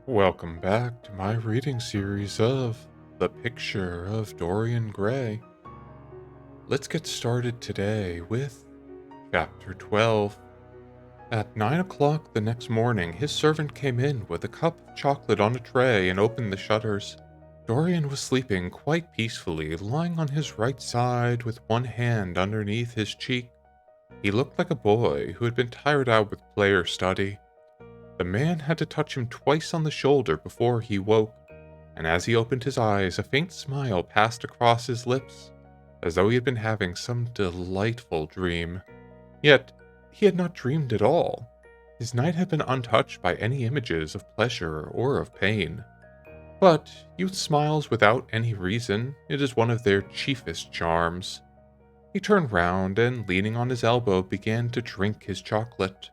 Welcome back to my reading series of The Picture of Dorian Gray. Let's get started today with Chapter 12. At 9 o'clock the next morning, his servant came in with a cup of chocolate on a tray and opened the shutters. Dorian was sleeping quite peacefully, lying on his right side with one hand underneath his cheek. He looked like a boy who had been tired out with play or study. The man had to touch him twice on the shoulder before he woke, and as he opened his eyes, a faint smile passed across his lips, as though he had been having some delightful dream. Yet, he had not dreamed at all. His night had been untouched by any images of pleasure or of pain. But youth smiles without any reason. It is one of their chiefest charms. He turned round and, leaning on his elbow, began to drink his chocolate.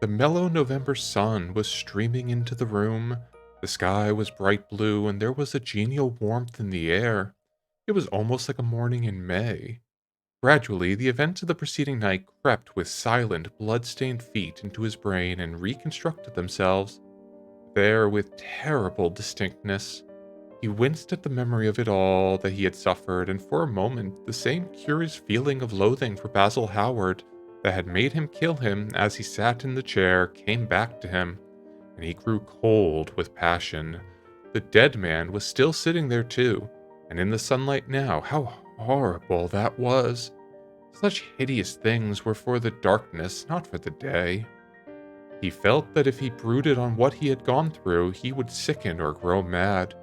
The mellow November sun was streaming into the room. The sky was bright blue, and there was a genial warmth in the air. It was almost like a morning in May. Gradually, the events of the preceding night crept with silent, blood-stained feet into his brain and reconstructed themselves, there with terrible distinctness. He winced at the memory of it all that he had suffered, and for a moment the same curious feeling of loathing for Basil Hallward that had made him kill him as he sat in the chair came back to him, and he grew cold with passion. The dead man was still sitting there too, and in the sunlight now, how horrible that was! Such hideous things were for the darkness, not for the day. He felt that if he brooded on what he had gone through, he would sicken or grow mad.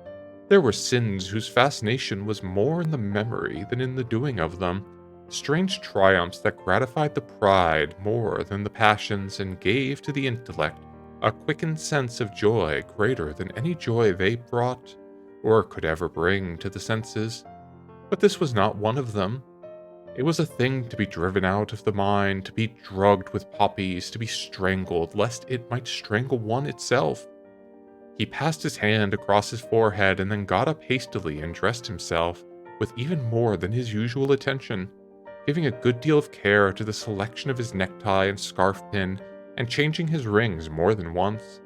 There were sins whose fascination was more in the memory than in the doing of them, strange triumphs that gratified the pride more than the passions and gave to the intellect a quickened sense of joy greater than any joy they brought or could ever bring to the senses. But this was not one of them. It was a thing to be driven out of the mind, to be drugged with poppies, to be strangled lest it might strangle one itself. He passed his hand across his forehead and then got up hastily and dressed himself with even more than his usual attention, giving a good deal of care to the selection of his necktie and scarf pin, and changing his rings more than once.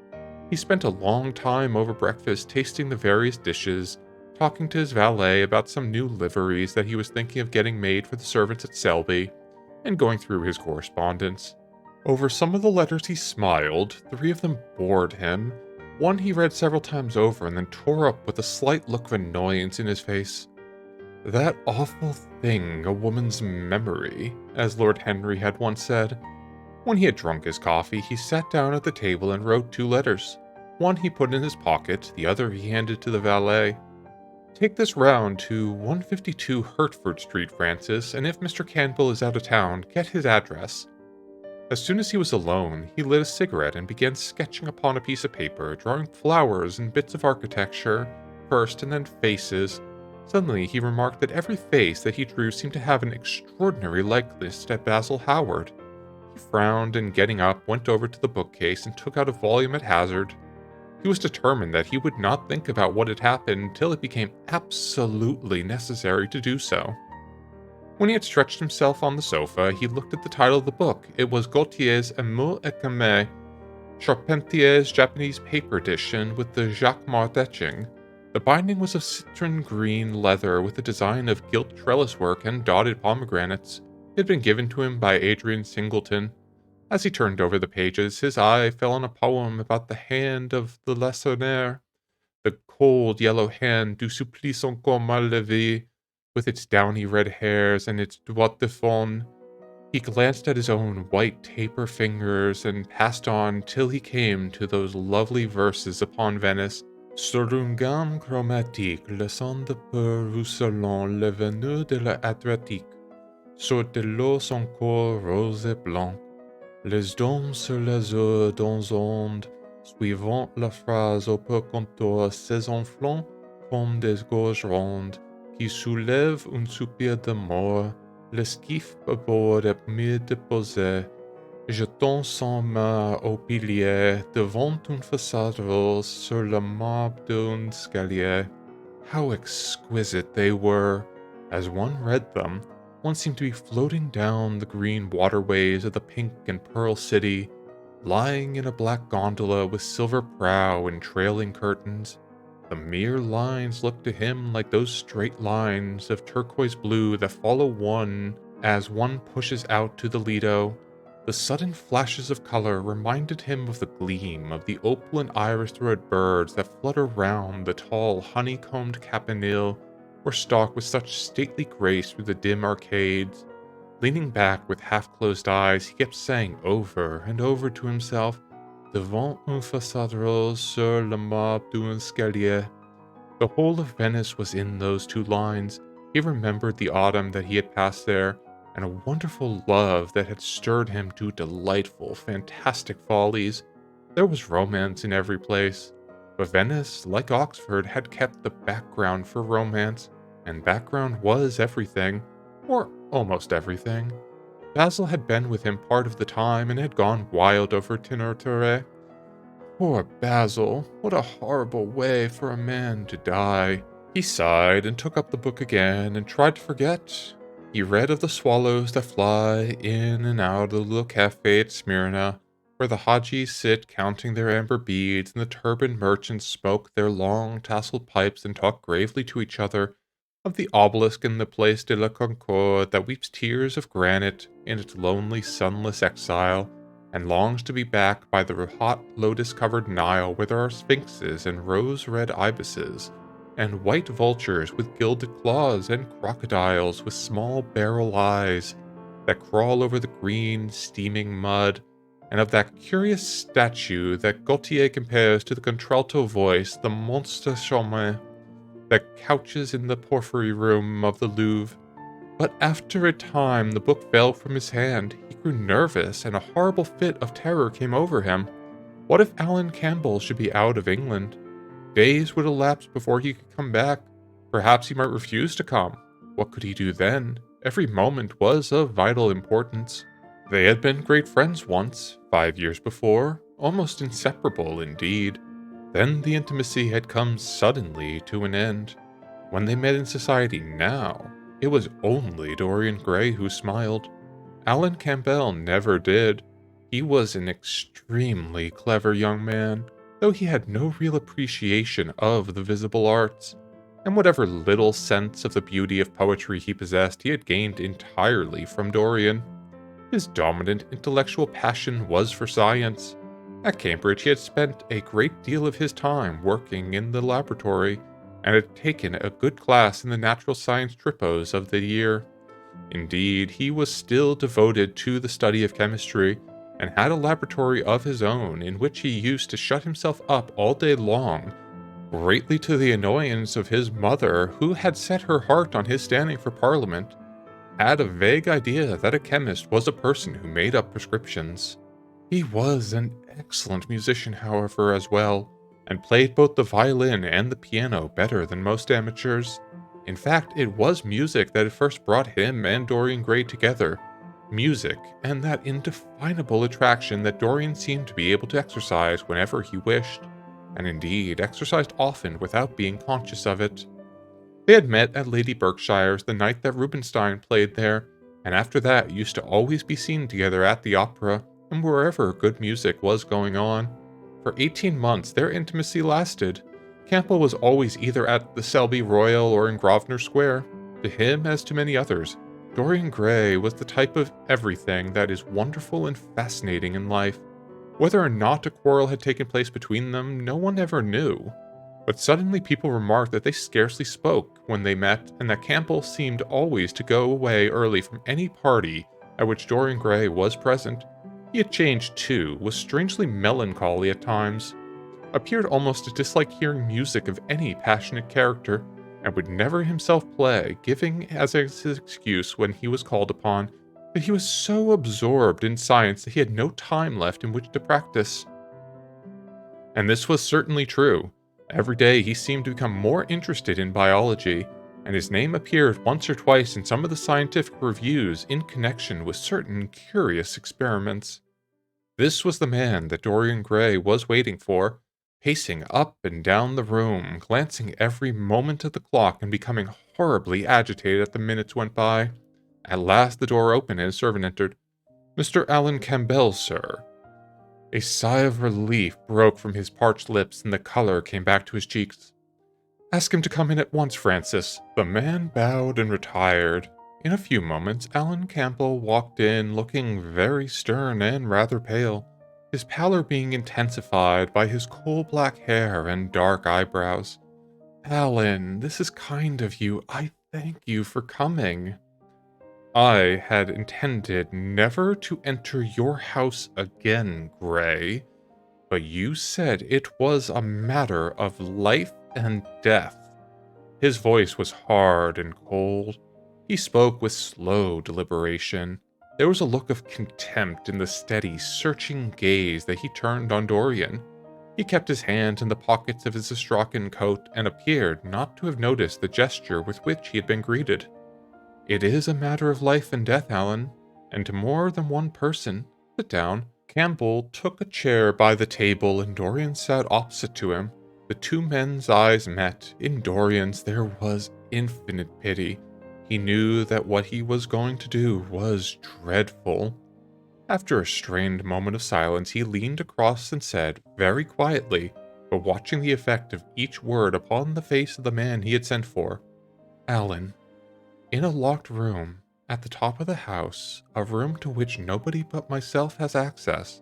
He spent a long time over breakfast tasting the various dishes, talking to his valet about some new liveries that he was thinking of getting made for the servants at Selby, and going through his correspondence. Over some of the letters he smiled. 3 of them bored him. One he read several times over and then tore up with a slight look of annoyance in his face. That awful thing, a woman's memory, as Lord Henry had once said. When he had drunk his coffee, he sat down at the table and wrote 2 letters. One he put in his pocket, the other he handed to the valet. Take this round to 152 Hertford Street, Francis, and if Mr. Campbell is out of town, get his address. As soon as he was alone, he lit a cigarette and began sketching upon a piece of paper, drawing flowers and bits of architecture, first and then faces. Suddenly, he remarked that every face that he drew seemed to have an extraordinary likeness to Basil Hallward. He frowned and, getting up, went over to the bookcase and took out a volume at hazard. He was determined that he would not think about what had happened until it became absolutely necessary to do so. When he had stretched himself on the sofa, he looked at the title of the book. It was Gautier's Amour et Camé, Charpentier's Japanese paper edition with the Jacquemart etching. The binding was of citron green leather with a design of gilt trellis work and dotted pomegranates. It had been given to him by Adrian Singleton. As he turned over the pages, his eye fell on a poem about the hand of the Laissonnière, the cold yellow hand du supplice encore mal levé, with its downy red hairs and its doigts de faune. He glanced at his own white taper fingers and passed on till he came to those lovely verses upon Venice. Sur une gamme chromatique, le sang de peur ruisselant le venu de l'Adriatique. Sur de l'eau son corps rose et blanc. Les dômes sur l'azur dans ondes, suivant la phrase au peu contour, ses enflants comme des gorges rondes, qui soulèvent un soupir de mort, l'esquif à bord est mieux déposé, jetant son main au pilier, devant une façade rose sur le marbre d'un escalier. How exquisite they were! As one read them, one seemed to be floating down the green waterways of the pink and pearl city, Lying in a black gondola with silver prow and trailing curtains, the mere lines looked to him like those straight lines of turquoise blue that follow one as one pushes out to the Lido. The sudden flashes of color reminded him of the gleam of the opal and iris-throated birds that flutter round the tall honeycombed campanile or stalk with such stately grace through the dim arcades. Leaning back with half-closed eyes, he kept saying over and over to himself, Devant un façade rose sur le marbre d'un escalier. The whole of Venice was in those two lines. He remembered the autumn that he had passed there, and a wonderful love that had stirred him to delightful, fantastic follies. There was romance in every place, but Venice, like Oxford, had kept the background for romance, and background was everything, or almost everything. Basil had been with him part of the time and had gone wild over Tinartere. Poor Basil, what a horrible way for a man to die. He sighed and took up the book again and tried to forget. He read of the swallows that fly in and out of the little cafe at Smyrna, where the Hajis sit counting their amber beads and the turbaned merchants smoke their long tasseled pipes and talk gravely to each other, of the obelisk in the Place de la Concorde that weeps tears of granite in its lonely sunless exile, and longs to be back by the hot lotus-covered Nile where there are sphinxes and rose-red ibises, and white vultures with gilded claws and crocodiles with small barrel eyes that crawl over the green, steaming mud, and of that curious statue that Gautier compares to the contralto voice, the Monstre Charmant, that couches in the porphyry room of the Louvre. But after a time the book fell from his hand, he grew nervous, and a horrible fit of terror came over him. What if Alan Campbell should be out of England? Days would elapse before he could come back. Perhaps he might refuse to come. What could he do then? Every moment was of vital importance. They had been great friends once, 5 years before, almost inseparable indeed. Then the intimacy had come suddenly to an end. When they met in society now, it was only Dorian Gray who smiled. Alan Campbell never did. He was an extremely clever young man, though he had no real appreciation of the visible arts, and whatever little sense of the beauty of poetry he possessed he had gained entirely from Dorian. His dominant intellectual passion was for science. At Cambridge he had spent a great deal of his time working in the laboratory, and had taken a good class in the natural science tripos of the year. Indeed, he was still devoted to the study of chemistry, and had a laboratory of his own in which he used to shut himself up all day long, greatly to the annoyance of his mother, who had set her heart on his standing for Parliament, had a vague idea that a chemist was a person who made up prescriptions. He was an excellent musician, however, as well, and played both the violin and the piano better than most amateurs. In fact, it was music that had first brought him and Dorian Gray together. Music, and that indefinable attraction that Dorian seemed to be able to exercise whenever he wished, and indeed exercised often without being conscious of it. They had met at Lady Berkshire's the night that Rubinstein played there, and after that used to always be seen together at the opera, and wherever good music was going on. For 18 months their intimacy lasted. Campbell was always either at the Selby Royal or in Grosvenor Square. To him, as to many others, Dorian Gray was the type of everything that is wonderful and fascinating in life. Whether or not a quarrel had taken place between them, no one ever knew. But suddenly people remarked that they scarcely spoke when they met, and that Campbell seemed always to go away early from any party at which Dorian Gray was present. He had changed too, was strangely melancholy at times, appeared almost to dislike hearing music of any passionate character, and would never himself play, giving as his excuse when he was called upon that he was so absorbed in science that he had no time left in which to practice. And this was certainly true. Every day he seemed to become more interested in biology, and his name appeared once or twice in some of the scientific reviews in connection with certain curious experiments. This was the man that Dorian Gray was waiting for, pacing up and down the room, glancing every moment at the clock and becoming horribly agitated as the minutes went by. At last the door opened and a servant entered. "Mr. Alan Campbell, sir." A sigh of relief broke from his parched lips and the color came back to his cheeks. "Ask him to come in at once, Francis." The man bowed and retired. In a few moments, Alan Campbell walked in looking very stern and rather pale, his pallor being intensified by his coal-black hair and dark eyebrows. "Alan, this is kind of you. I thank you for coming." "I had intended never to enter your house again, Gray, but you said it was a matter of life and death." His voice was hard and cold. He spoke with slow deliberation. There was a look of contempt in the steady, searching gaze that he turned on Dorian. He kept his hands in the pockets of his Astrakhan coat and appeared not to have noticed the gesture with which he had been greeted. "It is a matter of life and death, Alan, and to more than one person. Sit down." Campbell took a chair by the table and Dorian sat opposite to him. The two men's eyes met. In Dorian's there was infinite pity. He knew that what he was going to do was dreadful. After a strained moment of silence, he leaned across and said, very quietly, but watching the effect of each word upon the face of the man he had sent for, "Alan, in a locked room at the top of the house, a room to which nobody but myself has access,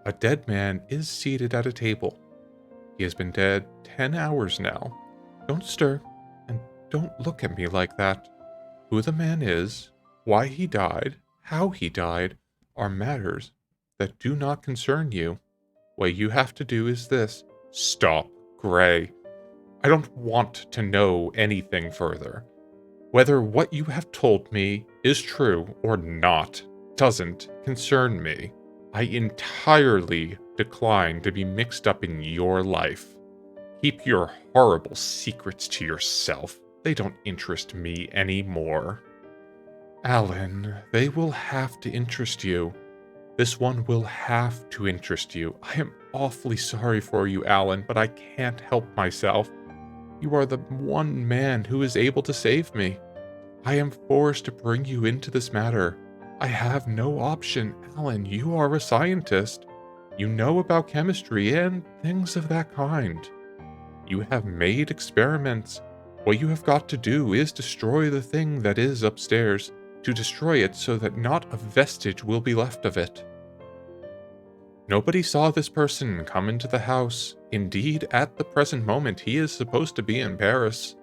a dead man is seated at a table. He has been dead 10 hours now. Don't stir, and don't look at me like that. Who the man is, why he died, how he died, are matters that do not concern you. What you have to do is this." "Stop, Gray. I don't want to know anything further. Whether what you have told me is true or not doesn't concern me. I entirely decline to be mixed up in your life. Keep your horrible secrets to yourself. They don't interest me anymore." "Alan, they will have to interest you. This one will have to interest you. I am awfully sorry for you, Alan, but I can't help myself. You are the one man who is able to save me. I am forced to bring you into this matter. I have no option. Alan, you are a scientist. You know about chemistry and things of that kind. You have made experiments. What you have got to do is destroy the thing that is upstairs, to destroy it so that not a vestige will be left of it. Nobody saw this person come into the house. Indeed, at the present moment, he is supposed to be in Paris.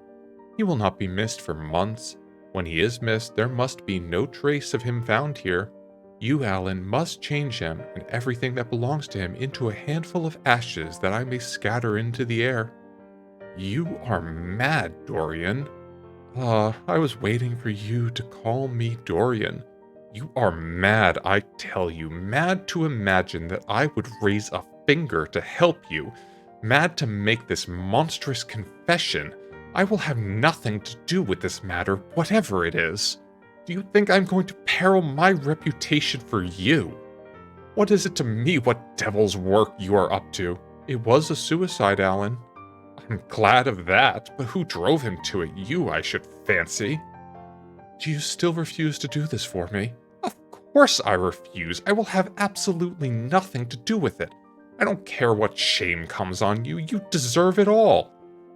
He will not be missed for months. When he is missed, there must be no trace of him found here. You, Alan, must change him and everything that belongs to him into a handful of ashes that I may scatter into the air." "You are mad, Dorian." I was waiting for you to call me Dorian. You are mad, I tell you. Mad to imagine that I would raise a finger to help you. Mad to make this monstrous confession. I will have nothing to do with this matter, whatever it is. Do you think I'm going to peril my reputation for you? What is it to me what devil's work you are up to? It was a suicide, Alan. I'm glad of that, but who drove him to it? You, I should fancy. Do you still refuse to do this for me? Of course I refuse. I will have absolutely nothing to do with it. I don't care what shame comes on you. You deserve it all.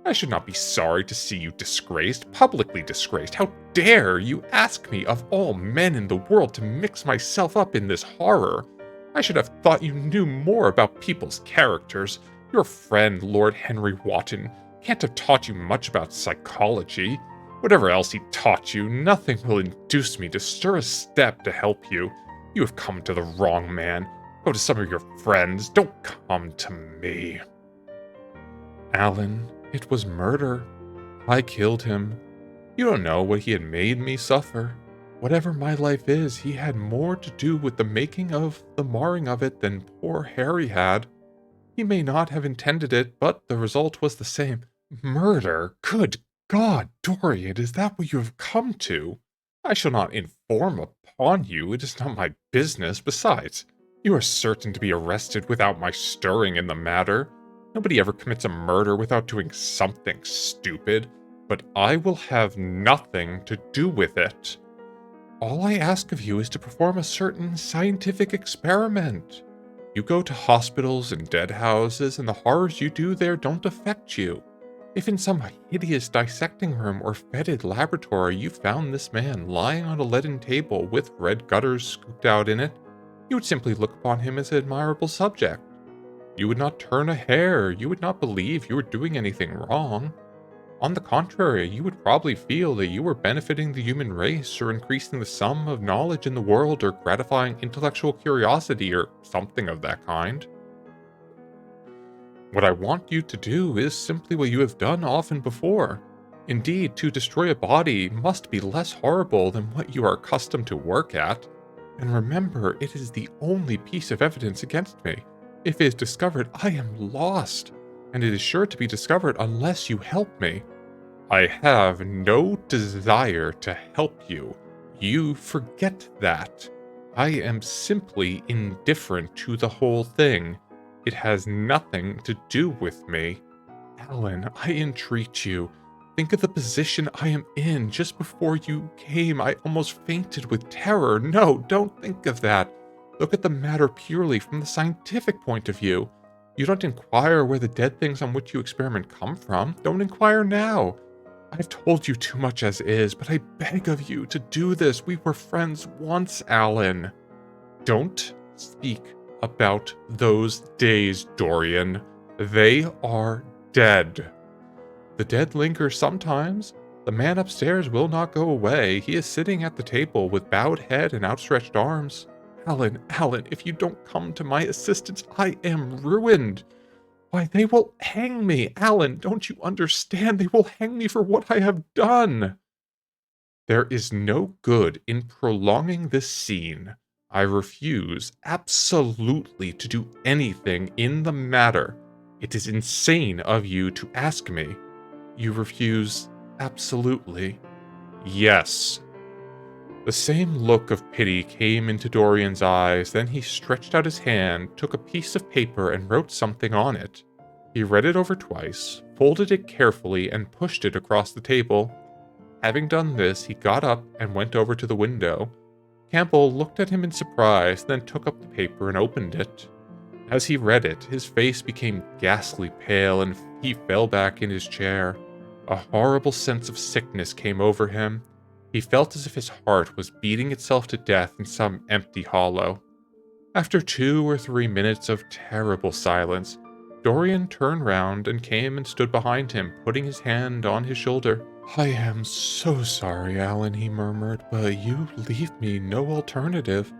I should not be sorry to see you disgraced, publicly disgraced. How dare you ask me, of all men in the world, to mix myself up in this horror? I should have thought you knew more about people's characters. Your friend, Lord Henry Wotton, can't have taught you much about psychology. Whatever else he taught you, nothing will induce me to stir a step to help you. You have come to the wrong man. Go to some of your friends. Don't come to me. Alan, it was murder. I killed him. You don't know what he had made me suffer. Whatever my life is, he had more to do with the making of the marring of it than poor Harry had. He may not have intended it, but the result was the same. Murder? Good God, Dorian, is that what you have come to? I shall not inform upon you. It is not my business. Besides, you are certain to be arrested without my stirring in the matter. Nobody ever commits a murder without doing something stupid, but I will have nothing to do with it. All I ask of you is to perform a certain scientific experiment. You go to hospitals and dead houses, and the horrors you do there don't affect you. If in some hideous dissecting room or fetid laboratory you found this man lying on a leaden table with red gutters scooped out in it, you would simply look upon him as an admirable subject. You would not turn a hair, you would not believe you were doing anything wrong. On the contrary, you would probably feel that you were benefiting the human race or increasing the sum of knowledge in the world or gratifying intellectual curiosity or something of that kind. What I want you to do is simply what you have done often before. Indeed, to destroy a body must be less horrible than what you are accustomed to work at. And remember, it is the only piece of evidence against me. If it is discovered, I am lost, and it is sure to be discovered unless you help me. I have no desire to help you. You forget that. I am simply indifferent to the whole thing. It has nothing to do with me. Alan, I entreat you. Think of the position I am in. Just before you came, I almost fainted with terror. No, don't think of that. Look at the matter purely from the scientific point of view. You don't inquire where the dead things on which you experiment come from. Don't inquire now. I've told you too much as is, but I beg of you to do this. We were friends once, Alan. Don't speak about those days, Dorian. They are dead. The dead linger sometimes. The man upstairs will not go away. He is sitting at the table with bowed head and outstretched arms. Alan, if you don't come to my assistance, I am ruined. Why, they will hang me. Alan, don't you understand? They will hang me for what I have done. There is no good in prolonging this scene. I refuse absolutely to do anything in the matter. It is insane of you to ask me. You refuse absolutely? Yes. The same look of pity came into Dorian's eyes, then he stretched out his hand, took a piece of paper, and wrote something on it. He read it over twice, folded it carefully, and pushed it across the table. Having done this, he got up and went over to the window. Campbell looked at him in surprise, then took up the paper and opened it. As he read it, his face became ghastly pale, and he fell back in his chair. A horrible sense of sickness came over him. He felt as if his heart was beating itself to death in some empty hollow. After 2 or 3 minutes of terrible silence, Dorian turned round and came and stood behind him, putting his hand on his shoulder. "I am so sorry, Alan," he murmured, "but you leave me no alternative.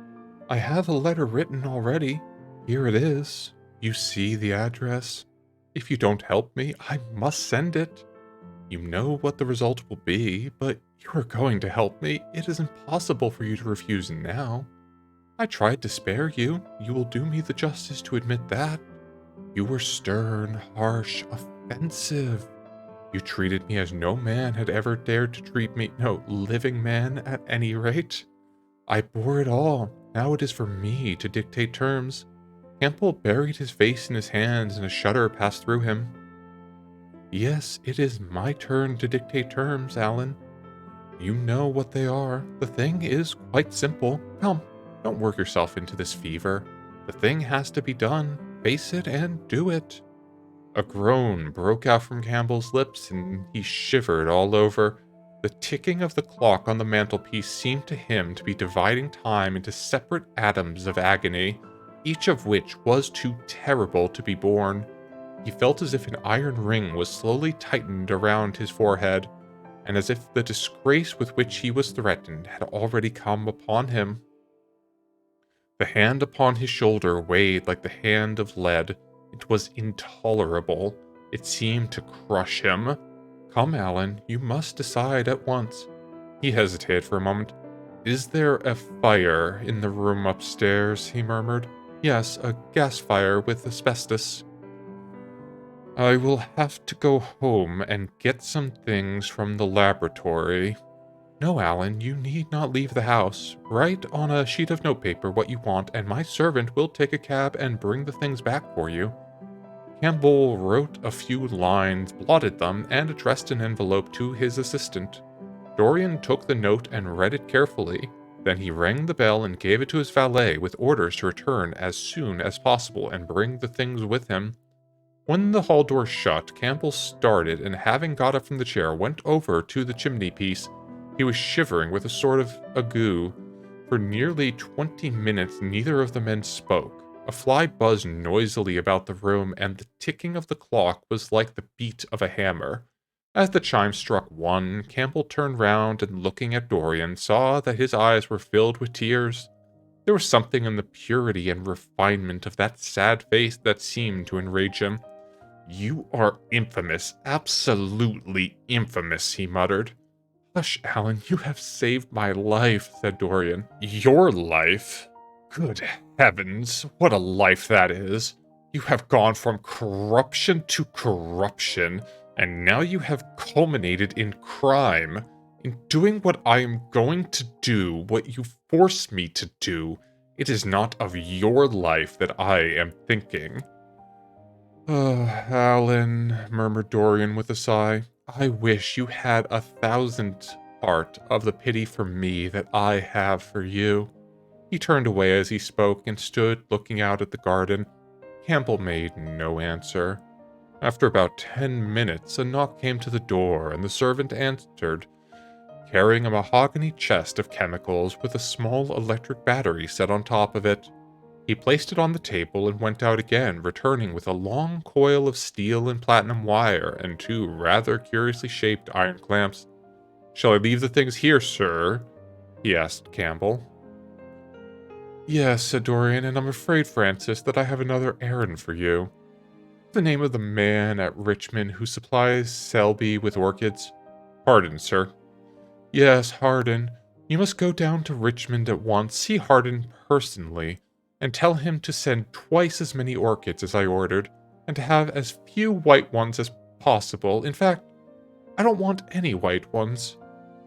I have a letter written already. Here it is. You see the address. If you don't help me, I must send it. You know what the result will be, but you are going to help me. It is impossible for you to refuse now. I tried to spare you. You will do me the justice to admit that. You were stern, harsh, offensive. You treated me as no man had ever dared to treat me, no living man at any rate. I bore it all. Now it is for me to dictate terms." Campbell buried his face in his hands and a shudder passed through him. "Yes, it is my turn to dictate terms, Alan. You know what they are. The thing is quite simple. Come, don't work yourself into this fever. The thing has to be done. Face it and do it." A groan broke out from Campbell's lips, and he shivered all over. The ticking of the clock on the mantelpiece seemed to him to be dividing time into separate atoms of agony, each of which was too terrible to be borne. He felt as if an iron ring was slowly tightened around his forehead, and as if the disgrace with which he was threatened had already come upon him. The hand upon his shoulder weighed like the hand of lead. It was intolerable. It seemed to crush him. "Come, Alan, you must decide at once." He hesitated for a moment. "Is there a fire in the room upstairs?" he murmured. "Yes, a gas fire with asbestos." "I will have to go home and get some things from the laboratory." "No, Alan, you need not leave the house. Write on a sheet of notepaper what you want, and my servant will take a cab and bring the things back for you." Campbell wrote a few lines, blotted them, and addressed an envelope to his assistant. Dorian took the note and read it carefully. Then he rang the bell and gave it to his valet with orders to return as soon as possible and bring the things with him. When the hall door shut, Campbell started and, having got up from the chair, went over to the chimney piece. He was shivering with a sort of ague. For nearly 20 minutes, neither of the men spoke. A fly buzzed noisily about the room, and the ticking of the clock was like the beat of a hammer. As the chime struck 1, Campbell turned round and, looking at Dorian, saw that his eyes were filled with tears. There was something in the purity and refinement of that sad face that seemed to enrage him. "You are infamous, absolutely infamous," he muttered. "Hush, Alan, you have saved my life," said Dorian. "Your life? Good heavens, what a life that is! You have gone from corruption to corruption, and now you have culminated in crime. In doing what I am going to do, what you force me to do, it is not of your life that I am thinking." Alan," murmured Dorian with a sigh. "I wish you had 1,000th part of the pity for me that I have for you." He turned away as he spoke and stood looking out at the garden. Campbell made no answer. After about 10 minutes, a knock came to the door, and the servant answered, carrying a mahogany chest of chemicals with a small electric battery set on top of it. He placed it on the table and went out again, returning with a long coil of steel and platinum wire and 2 rather curiously shaped iron clamps. "Shall I leave the things here, sir?" he asked Campbell. "Yes," said Dorian, "and I'm afraid, Francis, that I have another errand for you." "The name of the man at Richmond who supplies Selby with orchids?" "Hardin, sir." "Yes, Hardin. You must go down to Richmond at once, see Hardin personally, and tell him to send twice as many orchids as I ordered, and to have as few white ones as possible. In fact, I don't want any white ones.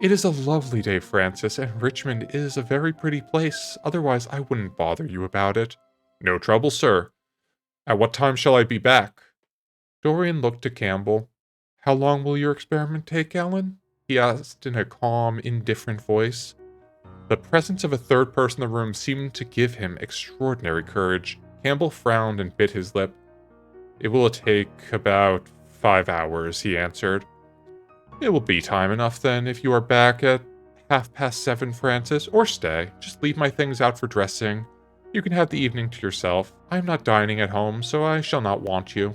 It is a lovely day, Francis, and Richmond is a very pretty place, otherwise I wouldn't bother you about it." "No trouble, sir. At what time shall I be back?" Dorian looked to Campbell. "How long will your experiment take, Alan?" he asked in a calm, indifferent voice. The presence of a third person in the room seemed to give him extraordinary courage. Campbell frowned and bit his lip. "It will take about 5 hours," he answered. "It will be time enough then, if you are back at 7:30, Francis, or stay. Just leave my things out for dressing. You can have the evening to yourself. I am not dining at home, so I shall not want you."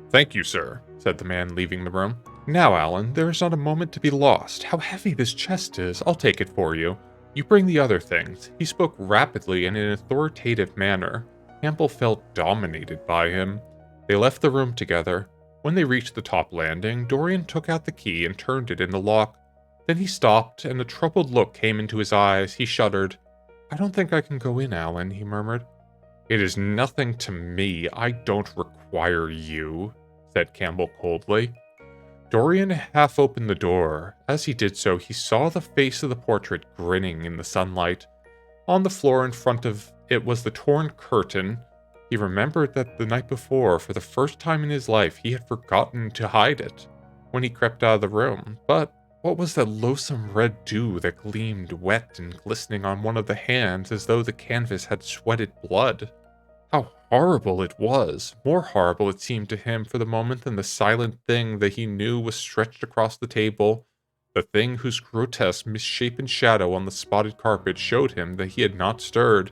"Thank you, sir," said the man, leaving the room. "Now, Alan, there is not a moment to be lost. How heavy this chest is! I'll take it for you. You bring the other things." He spoke rapidly and in an authoritative manner. Campbell felt dominated by him. They left the room together. When they reached the top landing, Dorian took out the key and turned it in the lock. Then he stopped, and a troubled look came into his eyes. He shuddered. "I don't think I can go in, Alan," he murmured. "It is nothing to me. I don't require you," said Campbell coldly. Dorian half opened the door. As he did so, he saw the face of the portrait grinning in the sunlight. On the floor in front of it was the torn curtain. He remembered that the night before, for the first time in his life, he had forgotten to hide it when he crept out of the room. But what was that loathsome red dew that gleamed wet and glistening on one of the hands as though the canvas had sweated blood? How horrible it was! More horrible it seemed to him for the moment than the silent thing that he knew was stretched across the table, the thing whose grotesque, misshapen shadow on the spotted carpet showed him that he had not stirred,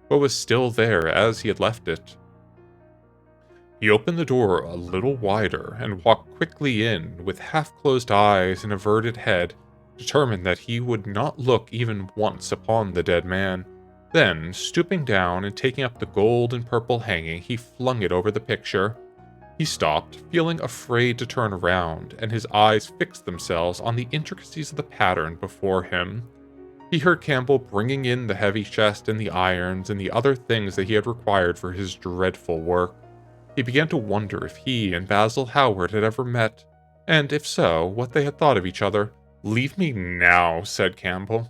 but was still there as he had left it. He opened the door a little wider and walked quickly in, with half-closed eyes and averted head, determined that he would not look even once upon the dead man. Then, stooping down and taking up the gold and purple hanging, he flung it over the picture. He stopped, feeling afraid to turn around, and his eyes fixed themselves on the intricacies of the pattern before him. He heard Campbell bringing in the heavy chest and the irons and the other things that he had required for his dreadful work. He began to wonder if he and Basil Hallward had ever met, and if so, what they had thought of each other. "Leave me now," said Campbell.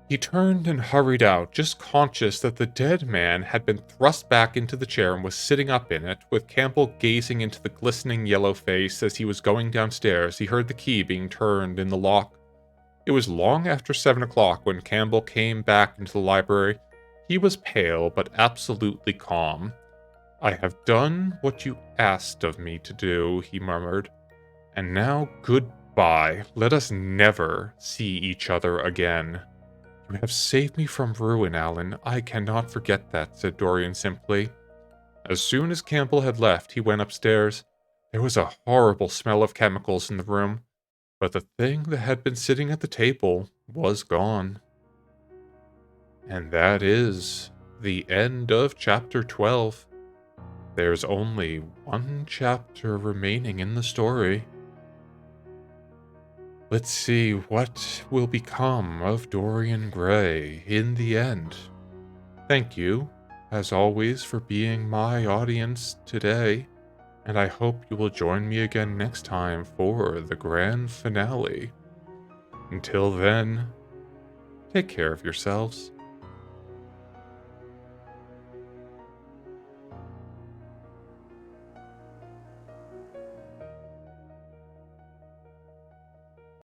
He turned and hurried out, just conscious that the dead man had been thrust back into the chair and was sitting up in it, with Campbell gazing into the glistening yellow face. As he was going downstairs, he heard the key being turned in the lock. It was long after 7 o'clock when Campbell came back into the library. He was pale, but absolutely calm. "I have done what you asked of me to do," he murmured. "And now goodbye. Let us never see each other again." "You have saved me from ruin, Alan. I cannot forget that," said Dorian simply. As soon as Campbell had left, he went upstairs. There was a horrible smell of chemicals in the room, but the thing that had been sitting at the table was gone. And that is the end of chapter 12. There's only one chapter remaining in the story. Let's see what will become of Dorian Gray in the end. Thank you, as always, for being my audience today, and I hope you will join me again next time for the grand finale. Until then, take care of yourselves.